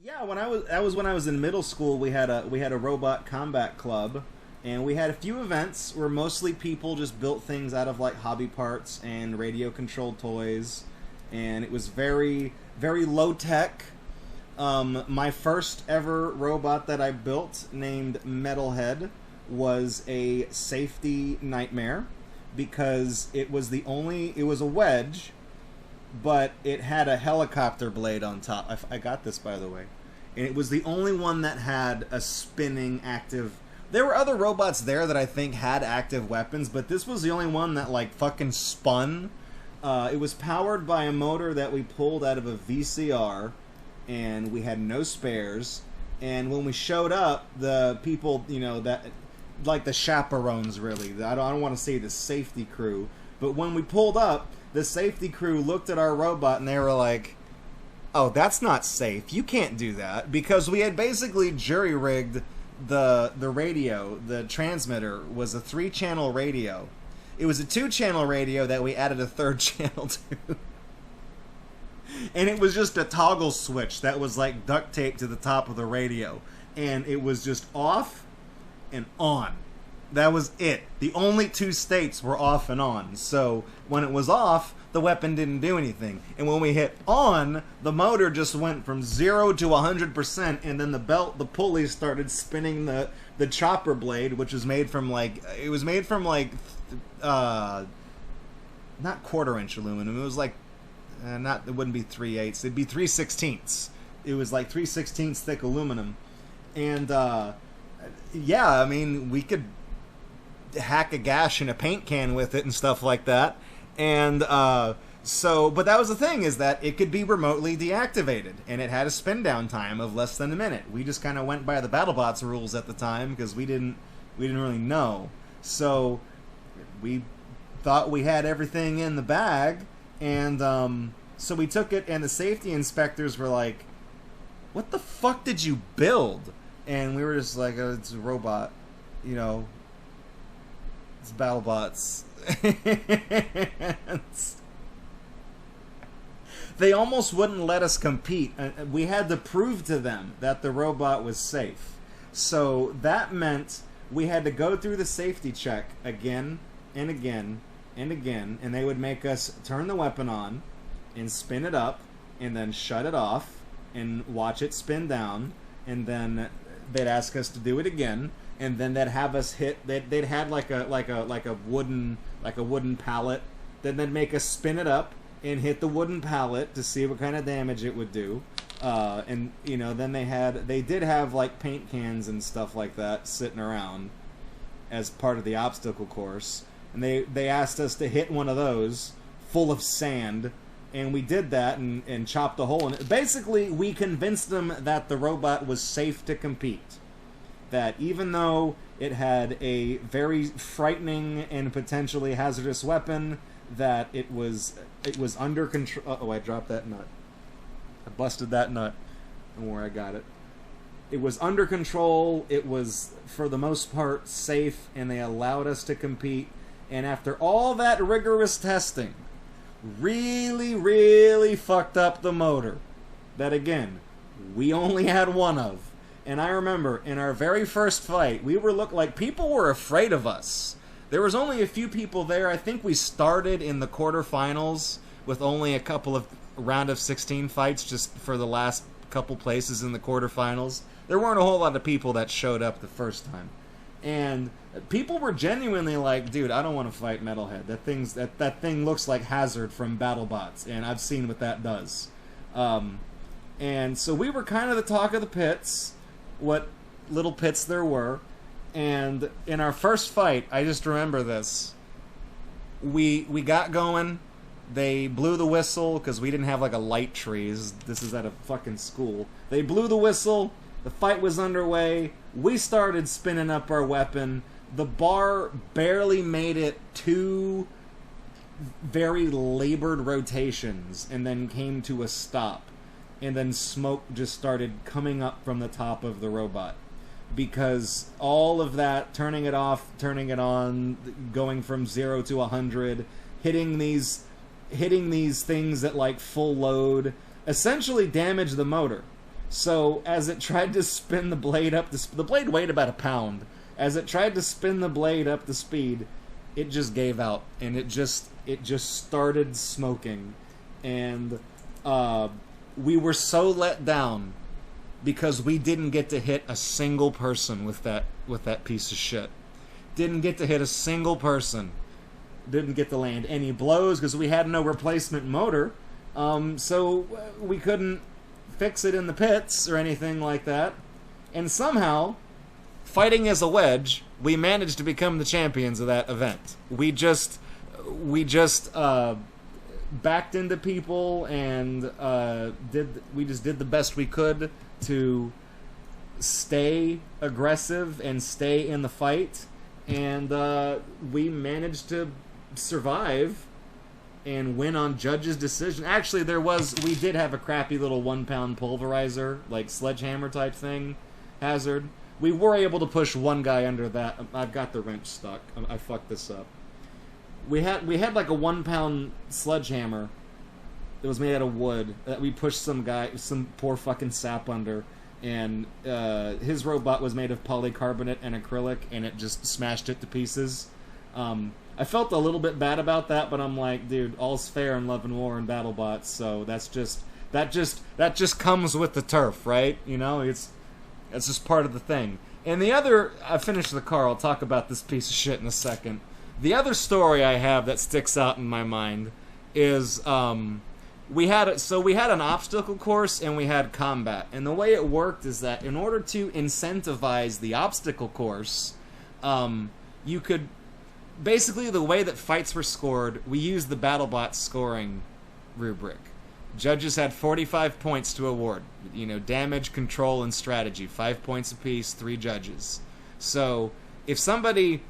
Yeah, when I was in middle school, we had a robot combat club, and we had a few events where mostly people just built things out of like hobby parts and radio controlled toys, and it was very low tech. My first ever robot that I built, named Metalhead, was a safety nightmare because it was a wedge, but it had a helicopter blade on top. I got this, by the way. And it was the only one that had a spinning active... There were other robots there that I think had active weapons, but this was the only one that, like, fucking spun. It was powered by a motor that we pulled out of a VCR, and we had no spares. And when we showed up, the people, that... Like, the chaperones, really. I don't want to say the safety crew. But when we pulled up, the safety crew looked at our robot and they were like, "Oh, that's not safe. You can't do that." Because we had basically jury-rigged the radio. The transmitter was a 3-channel radio. It was a 2-channel radio that we added a 3rd channel to. And it was just a toggle switch that was like duct taped to the top of the radio. And it was just off and on. That was it. The only 2 states were off and on. So when it was off, the weapon didn't do anything. And when we hit on, the motor just went from 0 to 100%, and then the pulley started spinning the chopper blade, which was made from not 1/4-inch aluminum. It was like it wouldn't be 3/8. It'd be 3/16. It was like 3/16 thick aluminum. And yeah, I mean, we could hack a gash in a paint can with it and stuff like that. And but that was the thing, is that it could be remotely deactivated, and it had a spin down time of less than a minute. We just kind of went by the BattleBots rules at the time because we didn't really know. So we thought we had everything in the bag, and so we took it, and the safety inspectors were like, "What the fuck did you build?" And we were just like, "Oh, it's a robot, it's BattleBots." They almost wouldn't let us compete. We had to prove to them that the robot was safe. So that meant we had to go through the safety check again and again and again, and they would make us turn the weapon on and spin it up and then shut it off and watch it spin down, and then they'd ask us to do it again, and then they'd have us hit. They'd had like a wooden pallet. Then they'd make us spin it up and hit the wooden pallet to see what kind of damage it would do. And then they did have like paint cans and stuff like that sitting around as part of the obstacle course. And they asked us to hit one of those full of sand, and we did that and chopped a hole in it. Basically, we convinced them that the robot was safe to compete. That even though it had a very frightening and potentially hazardous weapon, that it was under control. Oh, I dropped that nut. I busted that nut. Don't worry, I got it. It was under control. It was, for the most part, safe, and they allowed us to compete. And after all that rigorous testing, really, really fucked up the motor. That, again, we only had one of. And I remember, in our very first fight, people were afraid of us. There was only a few people there. I think we started in the quarterfinals with only a couple of round of 16 fights just for the last couple places in the quarterfinals. There weren't a whole lot of people that showed up the first time. And people were genuinely like, "Dude, I don't want to fight Metalhead. That thing looks like Hazard from BattleBots, and I've seen what that does." And so we were kind of the talk of the pits, what little pits there were. And in our first fight, I just remember this. We got going. They blew the whistle because we didn't have like a light tree. This is at a fucking school. They blew the whistle. The fight was underway. We started spinning up our weapon. The bar barely made it 2 very labored rotations and then came to a stop. And then smoke just started coming up from the top of the robot. Because all of that, turning it off, turning it on, going from 0 to 100, hitting these things at like full load, essentially damaged the motor. So as it tried to spin the blade up, the blade weighed about a pound. As it tried to spin the blade up the speed, it just gave out, and it just started smoking, and we were so let down because we didn't get to hit a single person with that piece of shit. Didn't get to hit a single person. Didn't get to land any blows because we had no replacement motor, so we couldn't fix it in the pits or anything like that. And somehow, fighting as a wedge, we managed to become the champions of that event. We just backed into people and did the best we could to stay aggressive and stay in the fight, and we managed to survive and win on judges' decision. Actually, we did have a crappy little 1-pound pulverizer, like sledgehammer type thing, hazard. We were able to push one guy under that. I've got the wrench stuck. I fucked this up. We had like a 1-pound sledgehammer that was made out of wood that we pushed some poor fucking sap under, and his robot was made of polycarbonate and acrylic, and it just smashed it to pieces. I felt a little bit bad about that, but I'm like, dude, all's fair in love and war and BattleBots, so that just comes with the turf, right? You know, it's just part of the thing. And I finished the car. I'll talk about this piece of shit in a second. The other story I have that sticks out in my mind is we had an obstacle course and we had combat. And the way it worked is that in order to incentivize the obstacle course, you could basically, the way that fights were scored, we used the BattleBot scoring rubric. Judges had 45 points to award. You know, damage, control, and strategy. 5 points apiece, 3 judges. So, if somebody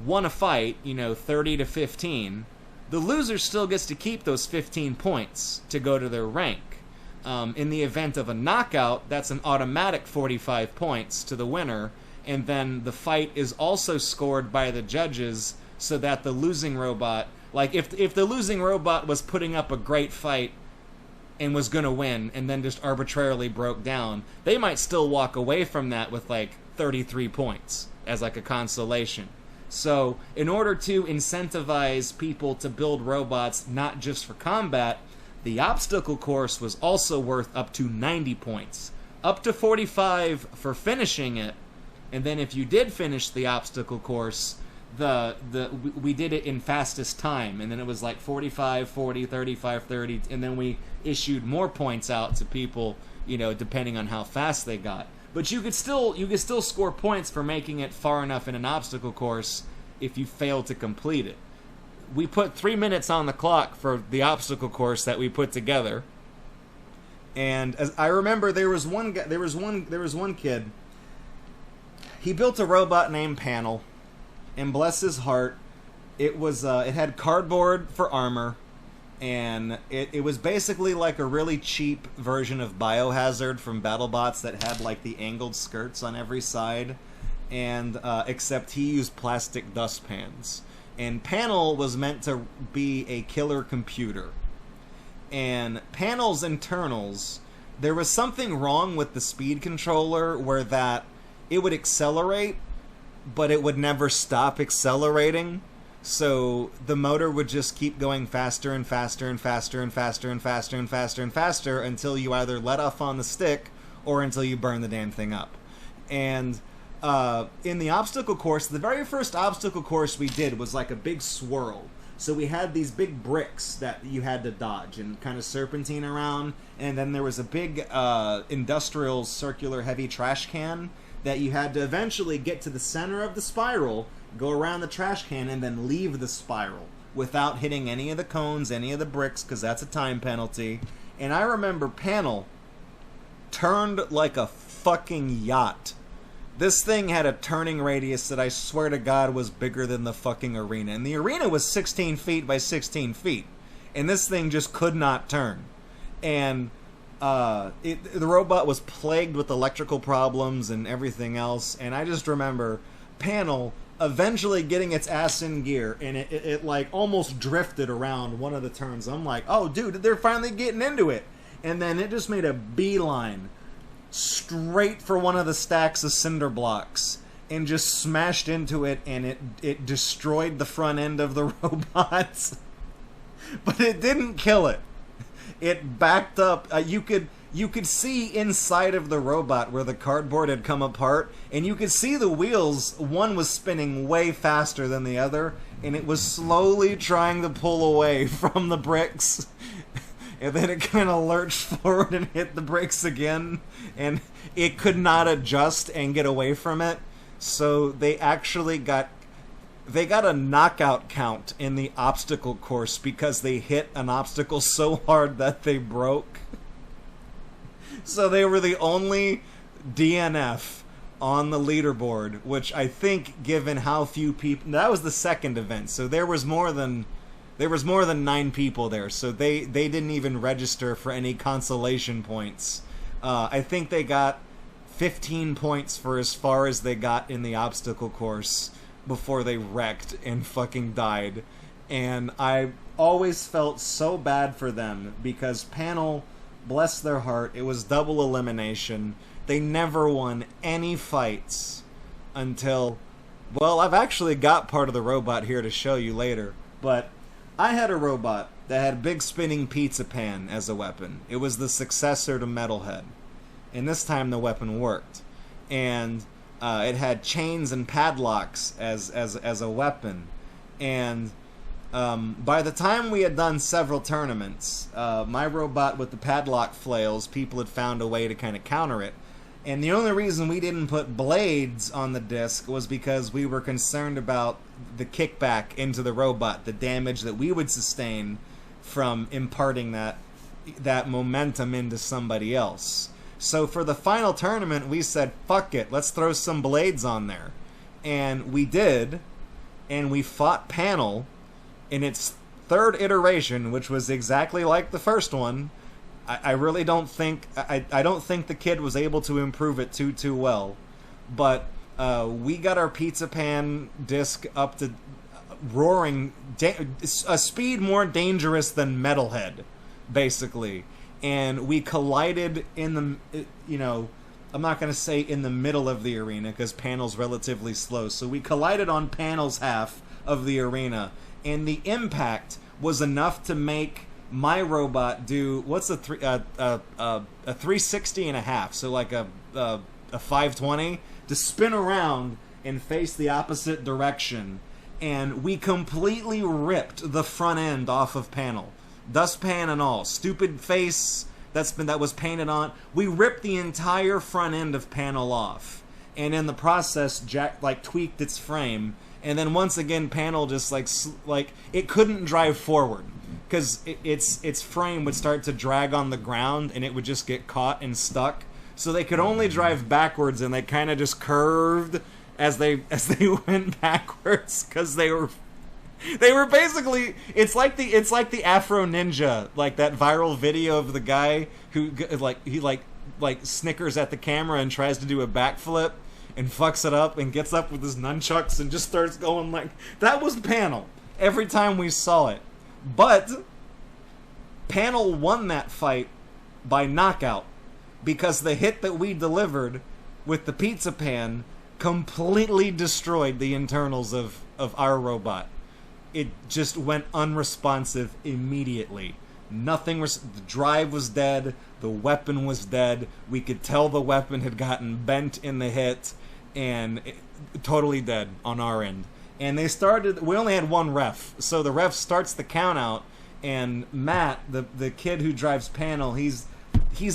won a fight, 30 to 15, the loser still gets to keep those 15 points to go to their rank. In the event of a knockout, that's an automatic 45 points to the winner, and then the fight is also scored by the judges so that the losing robot, like if the losing robot was putting up a great fight and was going to win and then just arbitrarily broke down, they might still walk away from that with like 33 points as like a consolation. So in order to incentivize people to build robots not just for combat, the obstacle course was also worth up to 90 points. Up to 45 for finishing it, and then if you did finish the obstacle course, we did it in fastest time, and then it was like 45, 40, 35, 30, and then we issued more points out to people, depending on how fast they got. But you could still score points for making it far enough in an obstacle course if you failed to complete it. We put 3 minutes on the clock for the obstacle course that we put together, and as I remember, there was one kid. He built a robot named Panel, and bless his heart, it had cardboard for armor, and it was basically like a really cheap version of Biohazard from BattleBots that had like the angled skirts on every side, and except he used plastic dustpans. And Panel was meant to be a killer computer. And Panel's internals, there was something wrong with the speed controller where that it would accelerate, but it would never stop accelerating. So the motor would just keep going faster and faster and faster and faster and faster and faster and faster until you either let off on the stick or until you burn the damn thing up. And in the obstacle course, the very first obstacle course we did was like a big swirl. So we had these big bricks that you had to dodge and kind of serpentine around, and then there was a big industrial circular heavy trash can that you had to eventually get to the center of the spiral, go around the trash can, and then leave the spiral without hitting any of the cones, any of the bricks, because that's a time penalty. And I remember Panel turned like a fucking yacht. This thing had a turning radius that I swear to God was bigger than the fucking arena. And the arena was 16 feet by 16 feet. And this thing just could not turn. And the robot was plagued with electrical problems and everything else. And I just remember Panel eventually getting its ass in gear. And it like almost drifted around one of the turns. I'm like, oh dude, they're finally getting into it. And then it just made a beeline straight for one of the stacks of cinder blocks and just smashed into it, and it destroyed the front end of the robot. But it didn't kill it. It backed up. You could see inside of the robot where the cardboard had come apart, and you could see the wheels. One was spinning way faster than the other, and it was slowly trying to pull away from the bricks. And then it kind of lurched forward and hit the bricks again, and it could not adjust and get away from it. So they actually got a knockout count in the obstacle course because they hit an obstacle so hard that they broke. So they were the only DNF on the leaderboard, which I think, given how few people... That was the second event, so there was more than 9 people there, so they didn't even register for any consolation points. I think they got 15 points for as far as they got in the obstacle course before they wrecked and fucking died. And I always felt so bad for them because Panel, bless their heart, it was double elimination. They never won any fights until... Well, I've actually got part of the robot here to show you later, but I had a robot that had a big spinning pizza pan as a weapon. It was the successor to Metalhead. And this time the weapon worked. And it had chains and padlocks as a weapon. And by the time we had done several tournaments, my robot with the padlock flails, people had found a way to kind of counter it. And the only reason we didn't put blades on the disc was because we were concerned about the kickback into the robot, the damage that we would sustain from imparting that momentum into somebody else. So for the final tournament, we said, fuck it, let's throw some blades on there. And we did, and we fought Panel in its third iteration, which was exactly like the first one. I really don't think... I don't think the kid was able to improve it too well. But we got our pizza pan disc up to roaring... a speed more dangerous than Metalhead, basically. And we collided in the... You know, I'm not going to say in the middle of the arena, because Panel's relatively slow. So we collided on Panel's half of the arena. And the impact was enough to make my robot do... What's a 360 and a half? So like a 520? To spin around and face the opposite direction. And we completely ripped the front end off of Panel. Dustpan and all. Stupid face that was painted on. We ripped the entire front end of Panel off. And in the process, Jack tweaked its frame. And then once again, Panel just like it couldn't drive forward because its frame would start to drag on the ground and it would just get caught and stuck. So they could only drive backwards, and they kind of just curved as they went backwards because they were basically it's like the Afro Ninja, like that viral video of the guy who he snickers at the camera and tries to do a backflip and fucks it up and gets up with his nunchucks and just starts going like... That was Panel every time we saw it. But Panel won that fight by knockout because the hit that we delivered with the pizza pan completely destroyed the internals of our robot. It just went unresponsive immediately. Nothing was... The drive was dead. The weapon was dead. We could tell the weapon had gotten bent in the hit, and totally dead on our end. And they started... We only had one ref, so the ref starts the count out, and Matt, the kid who drives Panel, he's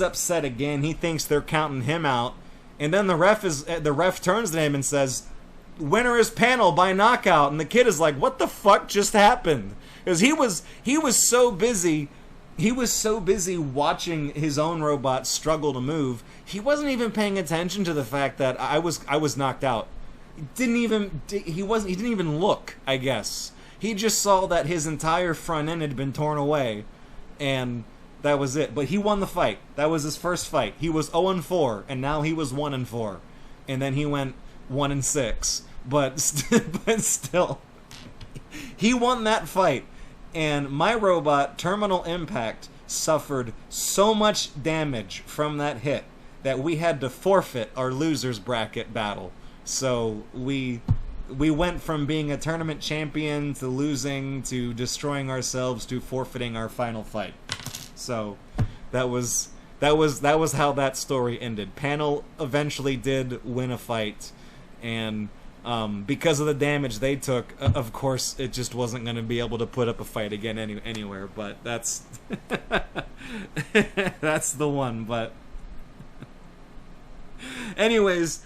upset again. He thinks they're counting him out, and then the ref turns to him and says, "Winner is Panel by knockout." And the kid is like, "What the fuck just happened?" Because he was so busy. He was so busy watching his own robot struggle to move, he wasn't even paying attention to the fact that I was knocked out. He didn't even look, I guess. He just saw that his entire front end had been torn away, and that was it. But he won the fight. That was his first fight. He was 0-4, and now he was 1-4. And then he went 1-6. But still, he won that fight. And my robot, Terminal Impact, suffered so much damage from that hit that we had to forfeit our losers bracket battle. So we went from being a tournament champion to losing to destroying ourselves to forfeiting our final fight. So that was how that story ended. Panel eventually did win a fight, and because of the damage they took, of course, it just wasn't going to be able to put up a fight again anywhere. But that's that's the one. But anyways.